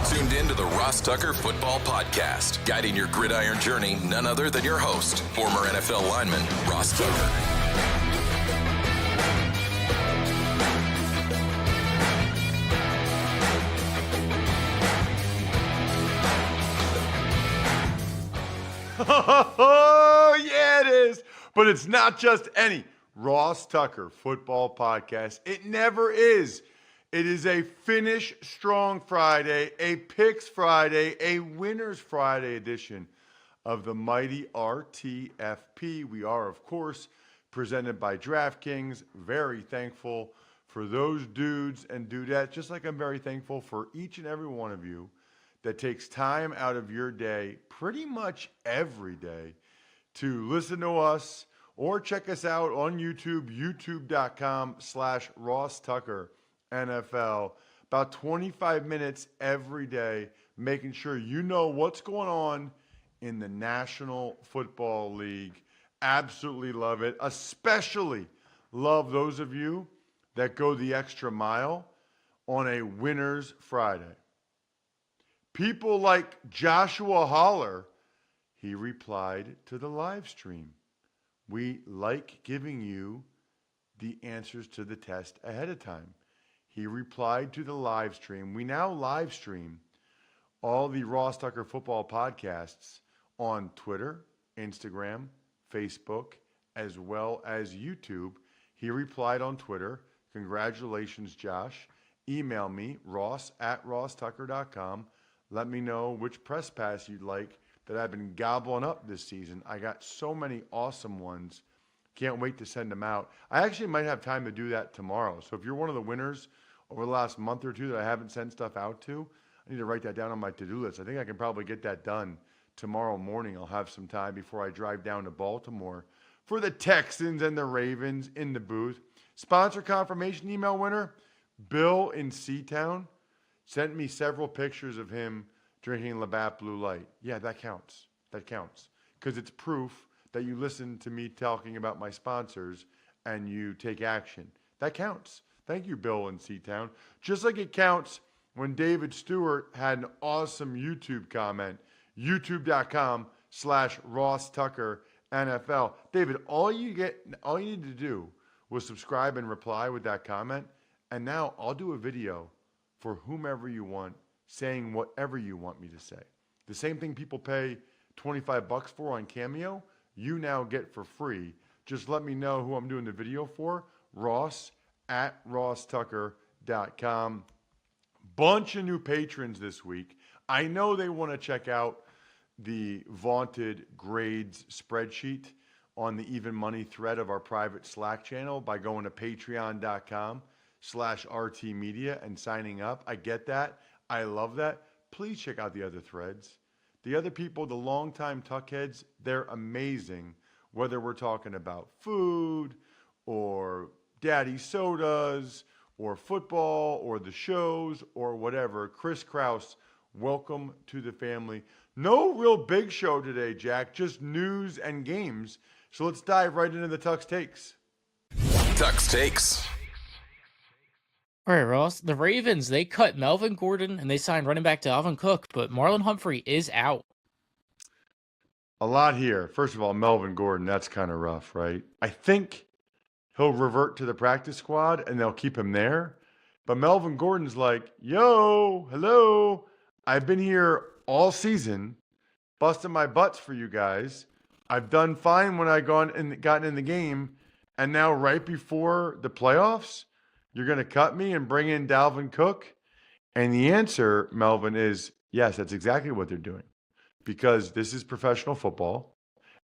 You're tuned in to the Ross Tucker Football Podcast, guiding your gridiron journey, none other than your host, former NFL lineman, Ross Tucker. Oh, yeah, it is. But it's not just any Ross Tucker Football Podcast. It never is. It is a Finish Strong Friday, a Picks Friday, a Winners Friday edition of the mighty RTFP. We are, of course, presented by DraftKings. Very thankful for those dudes and dudettes, just like I'm very thankful for each and every one of you that takes time out of your day, pretty much every day, to listen to us or check us out on YouTube, youtube.com/Ross Tucker NFL. About 25 minutes every day, making sure you know what's going on in the National Football League. Absolutely love it. Especially love those of you that go the extra mile on a Winners Friday. People like Joshua Holler, he replied to the live stream. We like giving you the answers to the test ahead of time. He replied to the live stream. We now live stream all the Ross Tucker Football Podcasts on Twitter, Instagram, Facebook, as well as YouTube. He replied on Twitter, congratulations, Josh. Email me, ross@rosstucker.com. Let me know which press pass you'd like that I've been gobbling up this season. I got so many awesome ones. Can't wait to send them out. I actually might have time to do that tomorrow. So if you're one of the winners over the last month or two that I haven't sent stuff out to, I need to write that down on my to-do list. I think I can probably get that done tomorrow morning. I'll have some time before I drive down to Baltimore for the Texans and the Ravens in the booth. Sponsor confirmation email winner, Bill in Seatown, sent me several pictures of him drinking Labatt Blue Light. Yeah, that counts. That counts. Because it's proof that you listen to me talking about my sponsors and you take action. That counts. Thank you, Bill in Seatown. Just like it counts when David Stewart had an awesome YouTube comment, youtube.com/Ross Tucker NFL. David, all you need to do was subscribe and reply with that comment. And now I'll do a video for whomever you want, saying whatever you want me to say. The same thing people pay $25 for on Cameo, you now get for free. Just let me know who I'm doing the video for, ross@rosstucker.com. Bunch of new patrons this week. I know they want to check out the vaunted grades spreadsheet on the Even Money thread of our private Slack channel by going to patreon.com/RT Media and signing up. I get that. I love that. Please check out the other threads. The other people, the longtime Tuckheads, they're amazing. Whether we're talking about food or daddy sodas or football or the shows or whatever. Chris Kraus, welcome to the family. No real big show today, Jack. Just news and games. So let's dive right into the Tux Takes. Tux Takes. All right, Ross. The Ravens, they cut Melvin Gordon and they signed running back Dalvin Cook, but Marlon Humphrey is out. A lot here. First of all, Melvin Gordon, that's kind of rough, right? I think he'll revert to the practice squad and they'll keep him there. But Melvin Gordon's like, yo, hello. I've been here all season, busting my butts for you guys. I've done fine when I gotten in the game. And now right before the playoffs, you're going to cut me and bring in Dalvin Cook? And the answer, Melvin, is yes, that's exactly what they're doing. Because this is professional football.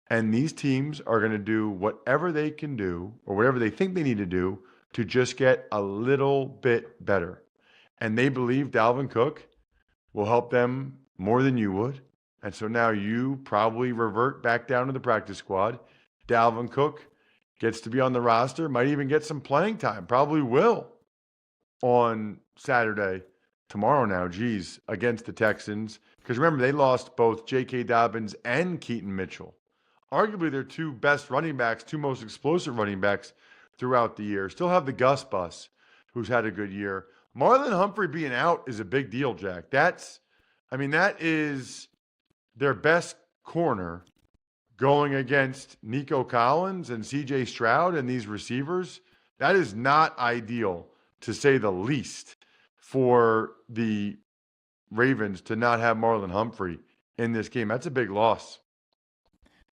And these teams are going to do whatever they can do or whatever they think they need to do to just get a little bit better. And they believe Dalvin Cook will help them more than you would. And so now you probably revert back down to the practice squad. Dalvin Cook gets to be on the roster, might even get some playing time, probably will on Saturday, tomorrow now, against the Texans. Because remember, they lost both J.K. Dobbins and Keaton Mitchell. Arguably their two best running backs, two most explosive running backs throughout the year. Still have the Gus Bus, who's had a good year. Marlon Humphrey being out is a big deal, Jack. That's I mean, that is their best corner going against Nico Collins and CJ Stroud and these receivers. That is not ideal, to say the least, for the Ravens to not have Marlon Humphrey in this game. That's a big loss.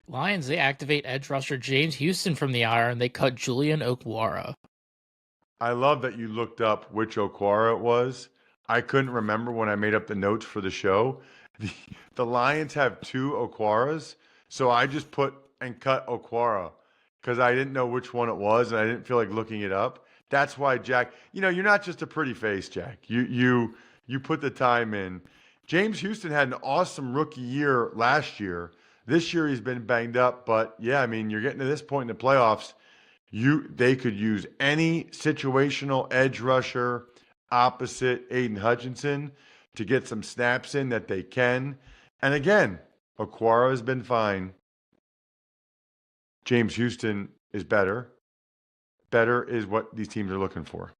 Lions, they activate edge rusher James Houston from the IR, and they cut Julian Okwara. I love that you looked up which Okwara it was. I couldn't remember when I made up the notes for the show. The Lions have two Okwaras, so I just put and cut Okwara because I didn't know which one it was, and I didn't feel like looking it up. That's why, Jack. You're not just a pretty face, Jack. You put the time in. James Houston had an awesome rookie year last year. This year he's been banged up, but yeah, I mean, you're getting to this point in the playoffs. They could use any situational edge rusher opposite Aiden Hutchinson to get some snaps in that they can. And again, Okwara has been fine. James Houston is better. Better is what these teams are looking for.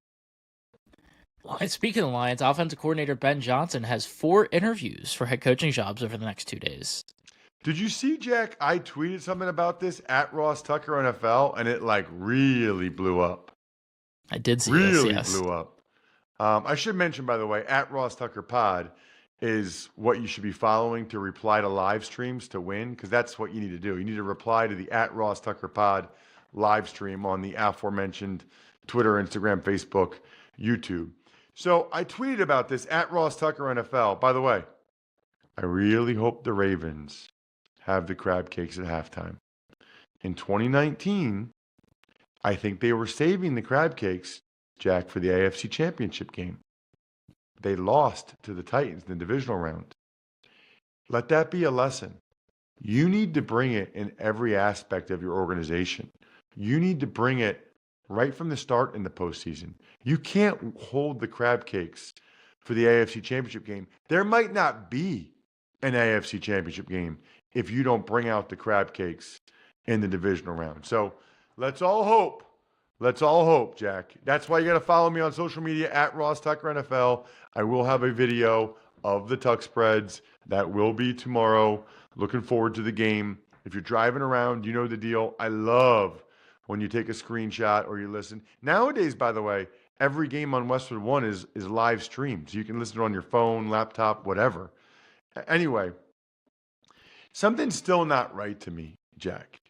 Speaking of the Lions, offensive coordinator Ben Johnson has 4 interviews for head coaching jobs over the next 2 days. Did you see, Jack? I tweeted something about this at Ross Tucker NFL, and it really blew up. I did see this, yes. Blew up. I should mention, by the way, at Ross Tucker Pod is what you should be following to reply to live streams to win, because that's what you need to do. You need to reply to the at Ross Tucker Pod live stream on the aforementioned Twitter, Instagram, Facebook, YouTube. So I tweeted about this at Ross Tucker NFL. By the way, I really hope the Ravens have the crab cakes at halftime. In 2019, I think they were saving the crab cakes, Jack, for the AFC Championship game. They lost to the Titans in the divisional round. Let that be a lesson. You need to bring it in every aspect of your organization. You need to bring it right from the start in the postseason. You can't hold the crab cakes for the AFC Championship game. There might not be an AFC Championship game if you don't bring out the crab cakes in the divisional round. So let's all hope. Let's all hope, Jack. That's why you got to follow me on social media at Ross Tucker NFL. I will have a video of the Tuck spreads. That will be tomorrow. Looking forward to the game. If you're driving around, you know the deal. I love when you take a screenshot or you listen. Nowadays, by the way, every game on Westwood One is live streamed. So you can listen on your phone, laptop, whatever. Anyway, something's still not right to me, Jack.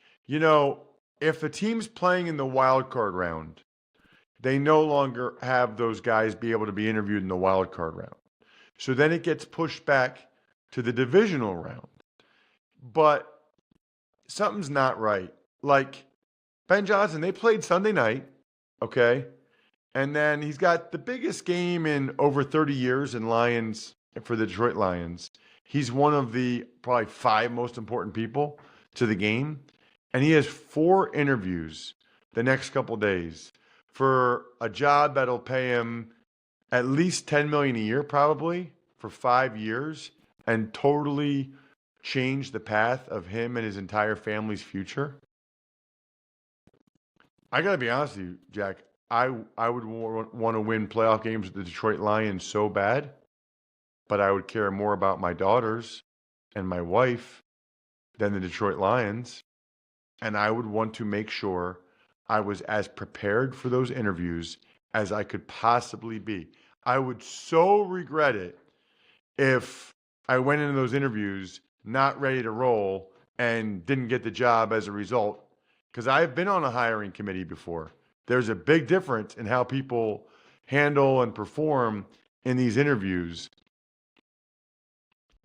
If a team's playing in the wild card round, they no longer have those guys be able to be interviewed in the wild card round. So then it gets pushed back to the divisional round. But something's not right. Like Ben Johnson, they played Sunday night, okay? And then he's got the biggest game in over 30 years in Lions for the Detroit Lions. He's one of the probably 5 most important people to the game. And he has 4 interviews the next couple days for a job that'll pay him at least $10 million a year, probably for 5 years, and totally change the path of him and his entire family's future. I got to be honest with you, Jack. I would want to win playoff games with the Detroit Lions so bad, but I would care more about my daughters and my wife than the Detroit Lions. And I would want to make sure I was as prepared for those interviews as I could possibly be. I would so regret it if I went into those interviews not ready to roll and didn't get the job as a result, because I've been on a hiring committee before. There's a big difference in how people handle and perform in these interviews.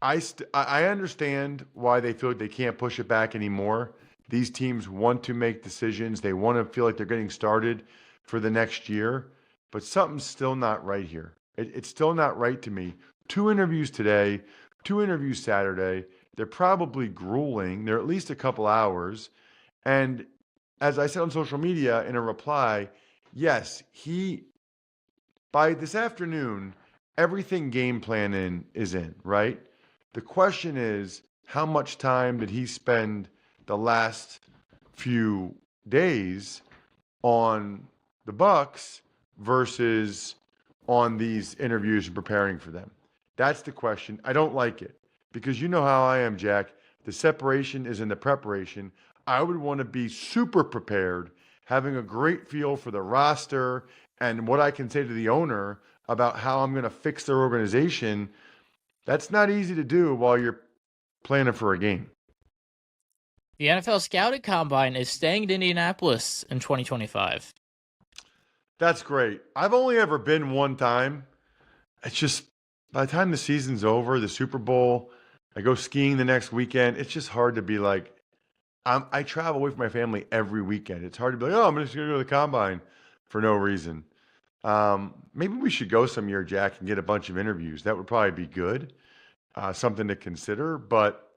I understand why they feel like they can't push it back anymore. These teams want to make decisions. They want to feel like they're getting started for the next year. But something's still not right here. It's still not right to me. 2 interviews today, 2 interviews Saturday. They're probably grueling. They're at least a couple hours. And as I said on social media in a reply, yes, by this afternoon, everything game plan is in, right? The question is, how much time did he spend the last few days on the Bucs versus on these interviews and preparing for them? That's the question. I don't like it because you know how I am, Jack. The separation is in the preparation. I would want to be super prepared, having a great feel for the roster and what I can say to the owner about how I'm going to fix their organization. That's not easy to do while you're planning for a game. The NFL Scouting Combine is staying in Indianapolis in 2025. That's great. I've only ever been one time. It's just by the time the season's over, the Super Bowl, I go skiing the next weekend. It's just hard to be like, I travel away from my family every weekend. It's hard to be like, oh, I'm just going to go to the combine for no reason. Maybe we should go some year, Jack, and get a bunch of interviews. That would probably be good. Something to consider, but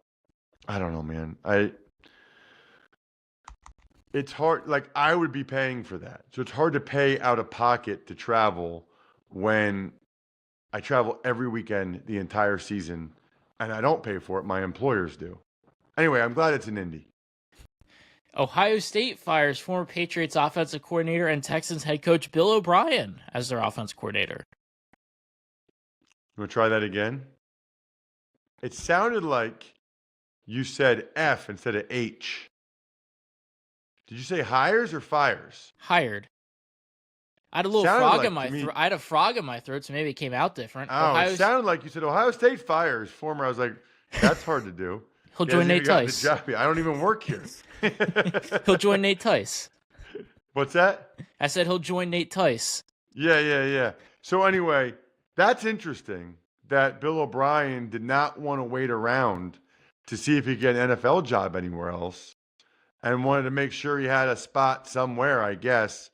I don't know, man. It's hard. Like I would be paying for that. So it's hard to pay out of pocket to travel when I travel every weekend the entire season and I don't pay for it. My employers do. Anyway, I'm glad it's in Indy. Ohio State fires former Patriots offensive coordinator and Texans head coach Bill O'Brien as their offensive coordinator. You want to try that again? It sounded like you said F instead of H. Did you say hires or fires? Hired. I had a little Sounded frog like in my to me- throat. I had a frog in my throat, so maybe it came out different. Oh, it sounded like you said Ohio State fires former. I was like, that's hard to do. He'll He join hasn't Nate even gotten the Tice. job yet. I don't even work here. He'll join Nate Tice. What's that? I said he'll join Nate Tice. Yeah. So anyway, that's interesting that Bill O'Brien did not want to wait around to see if he could get an NFL job anywhere else and wanted to make sure he had a spot somewhere, I guess.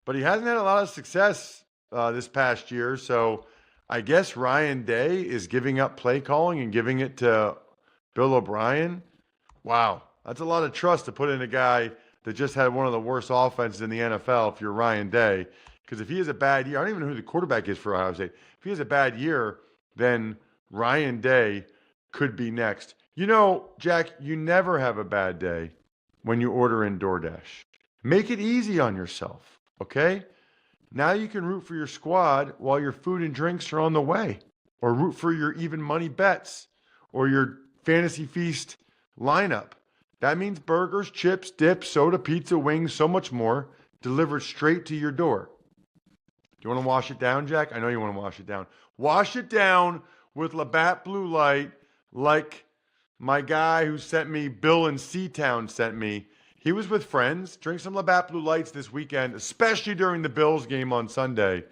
But he hasn't had a lot of success this past year. So I guess Ryan Day is giving up play calling and giving it to Bill O'Brien. Wow. That's a lot of trust to put in a guy that just had one of the worst offenses in the NFL if you're Ryan Day. Because if he has a bad year, I don't even know who the quarterback is for Ohio State. If he has a bad year, then Ryan Day could be next. You know, Jack, you never have a bad day when you order in DoorDash. Make it easy on yourself, okay? Now you can root for your squad while your food and drinks are on the way, or root for your even money bets or your fantasy feast lineup. That means burgers, chips, dips, soda, pizza, wings, so much more delivered straight to your door. Do you want to wash it down, Jack? I know you want to wash it down. Wash it down with Labatt Blue Light like my guy who sent me, Bill in Seatown sent me. He was with friends. Drink some Labatt Blue Lights this weekend, especially during the Bills game on Sunday,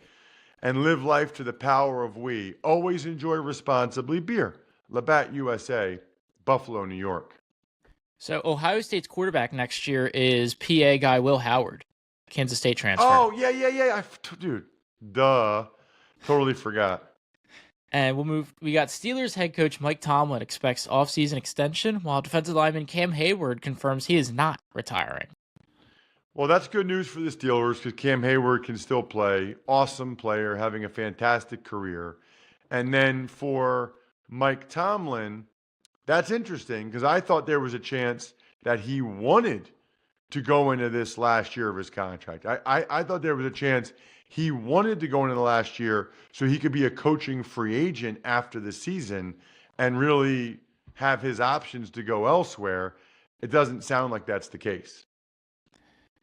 and live life to the power of we. Always enjoy responsibly. Beer. Labatt USA, Buffalo, New York. So Ohio State's quarterback next year is PA guy Will Howard, Kansas State transfer. Oh, yeah. Dude, duh. Totally forgot. And we got Steelers head coach Mike Tomlin expects offseason extension, while defensive lineman Cam Hayward confirms he is not retiring. Well, that's good news for the Steelers because Cam Hayward can still play. Awesome player, having a fantastic career. And then for Mike Tomlin, that's interesting because I thought there was a chance that he wanted to go into this last year of his contract. I thought there was a chance he wanted to go into the last year so he could be a coaching free agent after the season and really have his options to go elsewhere. It doesn't sound like that's the case.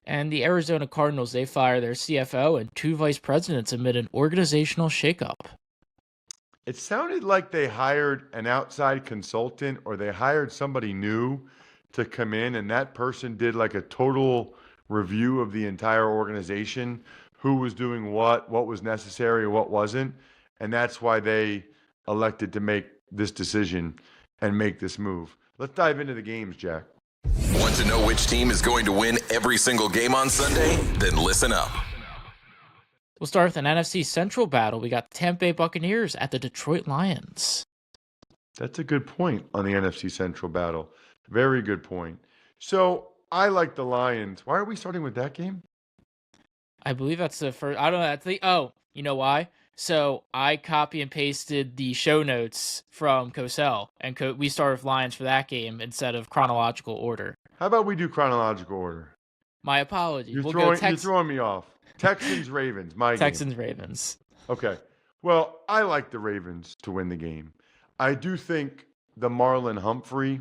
And the Arizona Cardinals, they fire their CFO and 2 vice presidents amid an organizational shakeup. It sounded like they hired an outside consultant or they hired somebody new to come in and that person did like a total review of the entire organization, who was doing what was necessary, what wasn't. And that's why they elected to make this decision and make this move. Let's dive into the games, Jack. Want to know which team is going to win every single game on Sunday? Then listen up. We'll start with an NFC Central battle. We got the Tampa Bay Buccaneers at the Detroit Lions. That's a good point on the NFC Central battle. Very good point. So I like the Lions. Why are we starting with that game? I believe that's the first. I don't know. Oh, you know why? So I copy and pasted the show notes from Cosell, and we started with Lions for that game instead of chronological order. How about we do chronological order? My apologies. You're throwing me off. Texans, Ravens, my Texans, game. Ravens. Okay. Well, I like the Ravens to win the game. I do think the Marlon Humphrey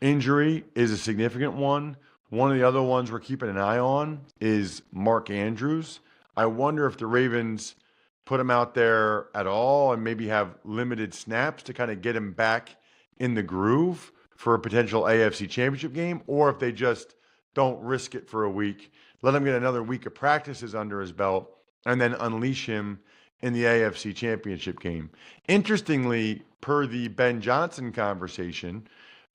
injury is a significant one. One of the other ones we're keeping an eye on is Mark Andrews. I wonder if the Ravens put him out there at all and maybe have limited snaps to kind of get him back in the groove for a potential AFC Championship game, or if they just don't risk it for a week, let him get another week of practices under his belt, and then unleash him in the AFC Championship game. Interestingly, per the Ben Johnson conversation,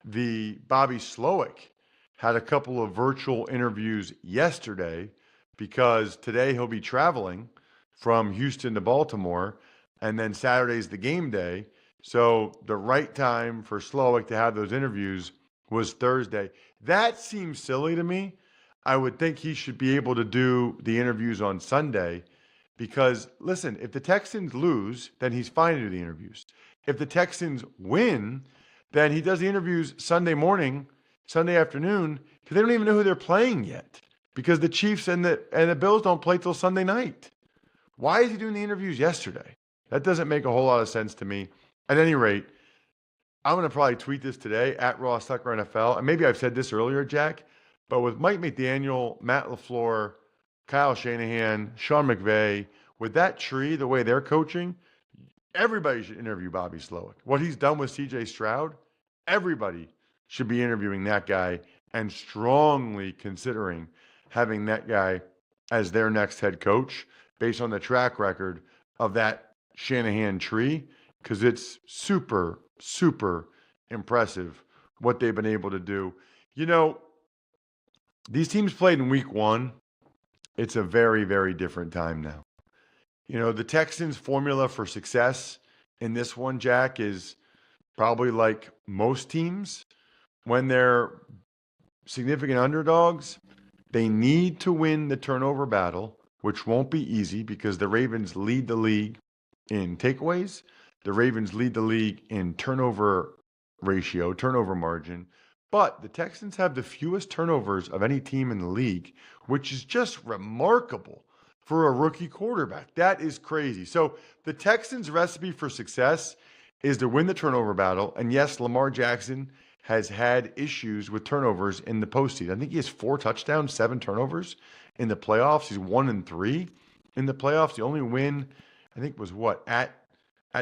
the Bobby Slowick had a couple of virtual interviews yesterday because today he'll be traveling from Houston to Baltimore, and then Saturday's the game day. So the right time for Slowick to have those interviews was Thursday. That seems silly to me. I would think he should be able to do the interviews on Sunday because, listen, if the Texans lose, then he's fine to do the interviews. If the Texans win, then he does the interviews Sunday morning, Sunday afternoon, because they don't even know who they're playing yet. Because the Chiefs and the Bills don't play till Sunday night. Why is he doing the interviews yesterday? That doesn't make a whole lot of sense to me. At any rate, I'm going to probably tweet this today at Ross Tucker NFL. And maybe I've said this earlier, Jack, but with Mike McDaniel, Matt LaFleur, Kyle Shanahan, Sean McVay, with that tree, the way they're coaching, everybody should interview Bobby Slowick. What he's done with CJ Stroud, everybody should be interviewing that guy and strongly considering having that guy as their next head coach based on the track record of that Shanahan tree, because it's super, super impressive what they've been able to do. You know, these teams played in week one. It's a very, very different time now. You know, the Texans' formula for success in this one, Jack, is probably like most teams. When they're significant underdogs, they need to win the turnover battle, which won't be easy because the Ravens lead the league in takeaways. The Ravens lead the league in turnover ratio, turnover margin. But the Texans have the fewest turnovers of any team in the league, which is just remarkable for a rookie quarterback. That is crazy. So the Texans' recipe for success is to win the turnover battle. And yes, Lamar Jackson has had issues with turnovers in the postseason. I think he has 4 touchdowns, 7 turnovers in the playoffs. He's 1-3 in the playoffs. The only win, I think, was at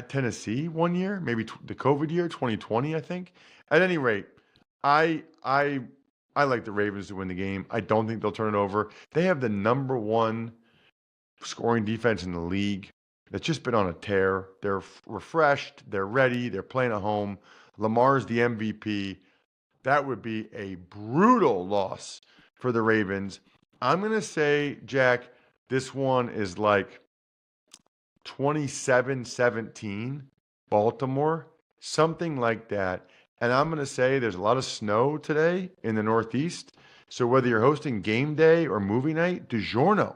Tennessee one year, maybe the COVID year, 2020, I think. At any rate, I like the Ravens to win the game. I don't think they'll turn it over. They have the number one scoring defense in the league that's just been on a tear. They're refreshed. They're ready. They're playing at home. Lamar's the MVP. That would be a brutal loss for the Ravens. I'm going to say, Jack, this one is like 27-17 Baltimore, something like that. And I'm going to say there's a lot of snow today in the Northeast. So whether you're hosting game day or movie night, DiGiorno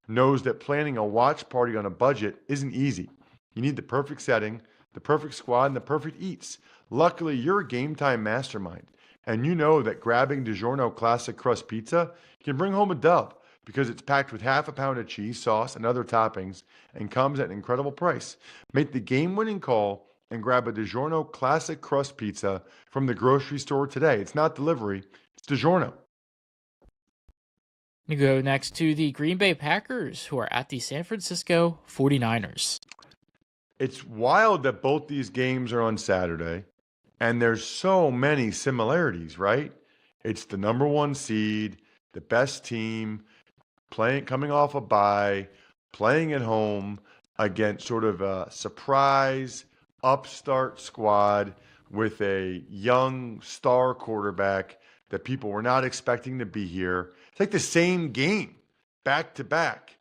knows that planning a watch party on a budget isn't easy. You need the perfect setting, the perfect squad, and the perfect eats. Luckily, you're a game time mastermind, and you know that grabbing DiGiorno Classic Crust Pizza can bring home a dub because it's packed with half a pound of cheese, sauce, and other toppings and comes at an incredible price. Make the game-winning call and grab a DiGiorno Classic Crust Pizza from the grocery store today. It's not delivery, it's DiGiorno. We go next to the Green Bay Packers, who are at the San Francisco 49ers. It's wild that both these games are on Saturday, and there's so many similarities, right? It's the number one seed, the best team, coming off a bye, playing at home against sort of a surprise upstart squad with a young star quarterback that people were not expecting to be here. It's like the same game, back to back.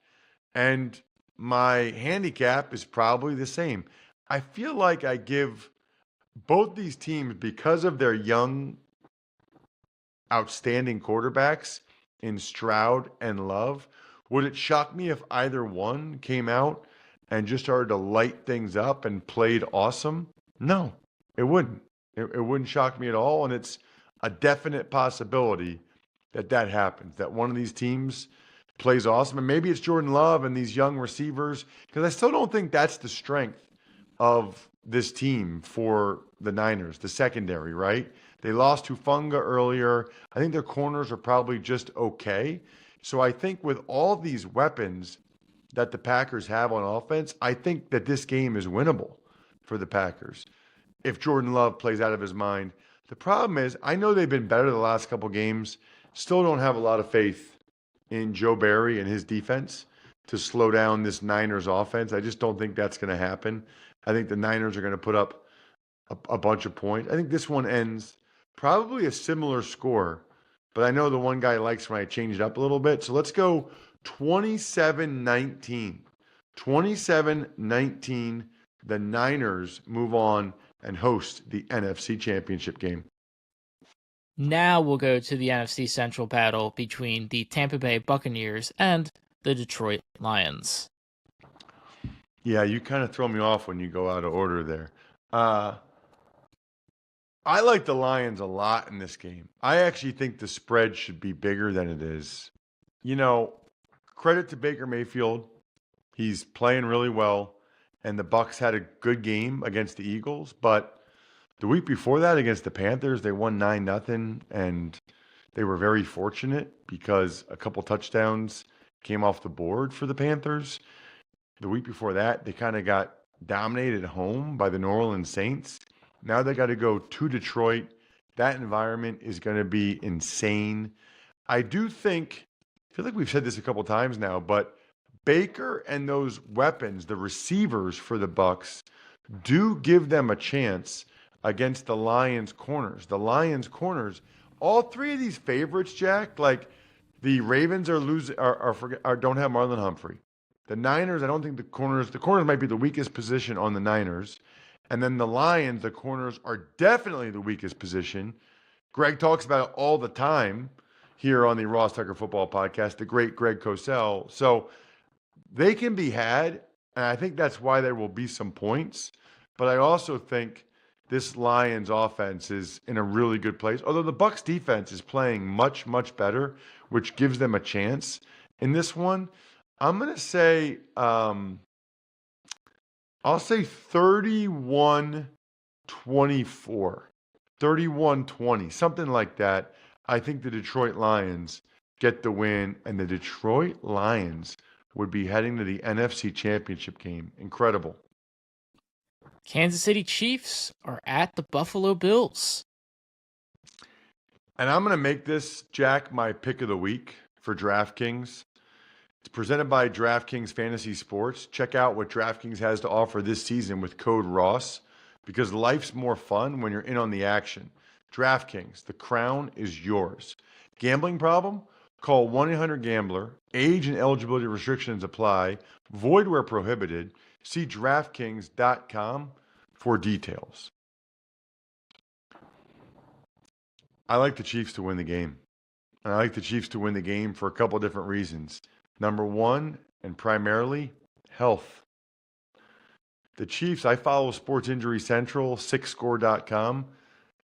And my handicap is probably the same. I feel like I give both these teams, because of their young, outstanding quarterbacks in Stroud and Love, would it shock me if either one came out and just started to light things up and played awesome? No, it wouldn't. It wouldn't shock me at all. And it's a definite possibility that happens, that one of these teams plays awesome. And maybe it's Jordan Love and these young receivers, because I still don't think that's the strength of this team for the Niners, the secondary, right? They lost Hufanga earlier. I think their corners are probably just okay. So I think with all these weapons that the Packers have on offense, I think that this game is winnable for the Packers if Jordan Love plays out of his mind. The problem is, I know they've been better the last couple games. Still don't have a lot of faith in Joe Barry and his defense to slow down this Niners offense. I just don't think that's going to happen. I think the Niners are going to put up a bunch of points. I think this one ends probably a similar score, but I know the one guy likes when I change it up a little bit. So let's go 27-19. 27-19. The Niners move on and host the NFC Championship game. Now we'll go to the NFC Central battle between the Tampa Bay Buccaneers and the Detroit Lions. Yeah, you kind of throw me off when you go out of order there. I like the Lions a lot in this game. I actually think the spread should be bigger than it is. You know, credit to Baker Mayfield. He's playing really well, and the Bucs had a good game against the Eagles, but the week before that against the Panthers, they won 9-0, and they were very fortunate because a couple touchdowns came off the board for the Panthers. The week before that, they kind of got dominated at home by the New Orleans Saints. Now they got to go to Detroit. That environment is going to be insane. I do think, I feel like we've said this a couple times now, but Baker and those weapons, the receivers for the Bucs, do give them a chance against the Lions corners. The Lions corners, all three of these favorites, Jack, like the Ravens are don't have Marlon Humphrey. The Niners, I don't think the corners might be the weakest position on the Niners. And then the Lions, the corners are definitely the weakest position. Greg talks about it all the time here on the Ross Tucker Football Podcast, the great Greg Cosell. So they can be had, and I think that's why there will be some points. But I also think this Lions offense is in a really good place. Although the Bucs defense is playing much, much better, which gives them a chance in this one. I'm going to say, I'll say 31-24, 31-20, something like that. I think the Detroit Lions get the win, and the Detroit Lions would be heading to the NFC Championship game. Incredible. Kansas City Chiefs are at the Buffalo Bills. And I'm going to make this, Jack, my pick of the week for DraftKings. It's presented by DraftKings Fantasy Sports. Check out what DraftKings has to offer this season with code Ross, because life's more fun when you're in on the action. DraftKings, the crown is yours. Gambling problem? Call 1-800-GAMBLER. Age and eligibility restrictions apply. Void where prohibited. See DraftKings.com for details. I like the Chiefs to win the game. And I like the Chiefs to win the game for a couple different reasons. Number one, and primarily, health. The Chiefs, I follow Sports Injury Central, SixScore.com.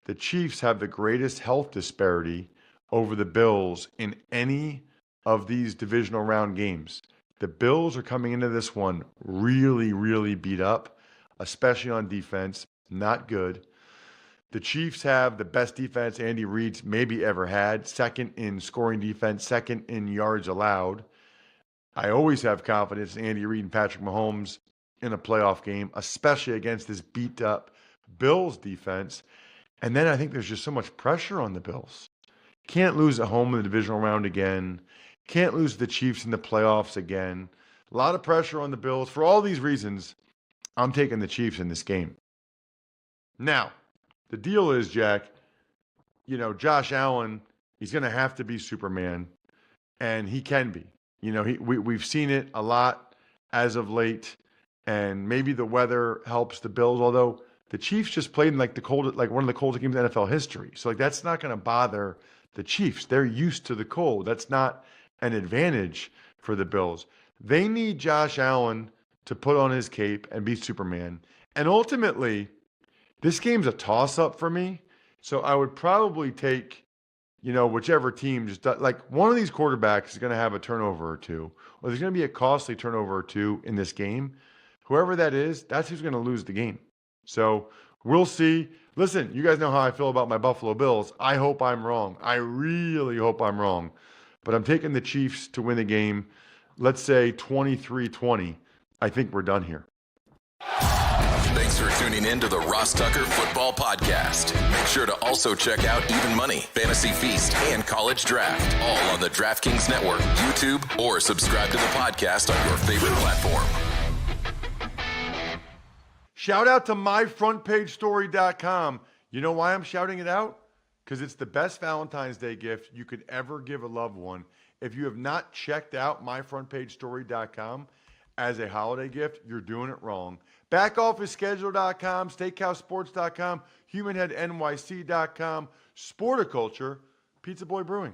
The Chiefs have the greatest health disparity over the Bills in any of these divisional round games. The Bills are coming into this one really, really beat up, especially on defense. Not good. The Chiefs have the best defense Andy Reid's maybe ever had, second in scoring defense, second in yards allowed. I always have confidence in Andy Reid and Patrick Mahomes in a playoff game, especially against this beat-up Bills defense. And then I think there's just so much pressure on the Bills. Can't lose at home in the divisional round again. Can't lose the Chiefs in the playoffs again. A lot of pressure on the Bills. For all these reasons, I'm taking the Chiefs in this game. Now, the deal is, Jack, Josh Allen, he's going to have to be Superman, and he can be. We've seen it a lot as of late, and maybe the weather helps the Bills, although the Chiefs just played in one of the coldest games in NFL history. So that's not going to bother the Chiefs. They're used to the cold. That's not an advantage for the Bills. They need Josh Allen to put on his cape and be Superman. And ultimately, this game's a toss-up for me. So I would probably take whichever team just does, like one of these quarterbacks is going to have a turnover or two, or there's going to be a costly turnover or two in this game. Whoever that is, that's who's going to lose the game. So we'll see. Listen, you guys know how I feel about my Buffalo Bills. I hope I'm wrong. I really hope I'm wrong. But I'm taking the Chiefs to win the game. Let's say 23-20. I think we're done here. Thanks for tuning in to the Ross Tucker Football Podcast. Make sure to also check out Even Money, Fantasy Feast, and College Draft, all on the DraftKings Network, YouTube, or subscribe to the podcast on your favorite platform. Shout out to myfrontpagestory.com. You know why I'm shouting it out? Because it's the best Valentine's Day gift you could ever give a loved one. If you have not checked out myfrontpagestory.com as a holiday gift, you're doing it wrong. Backofficeschedule.com, steakhousesports.com, humanheadnyc.com, Sporticulture, Pizza Boy Brewing.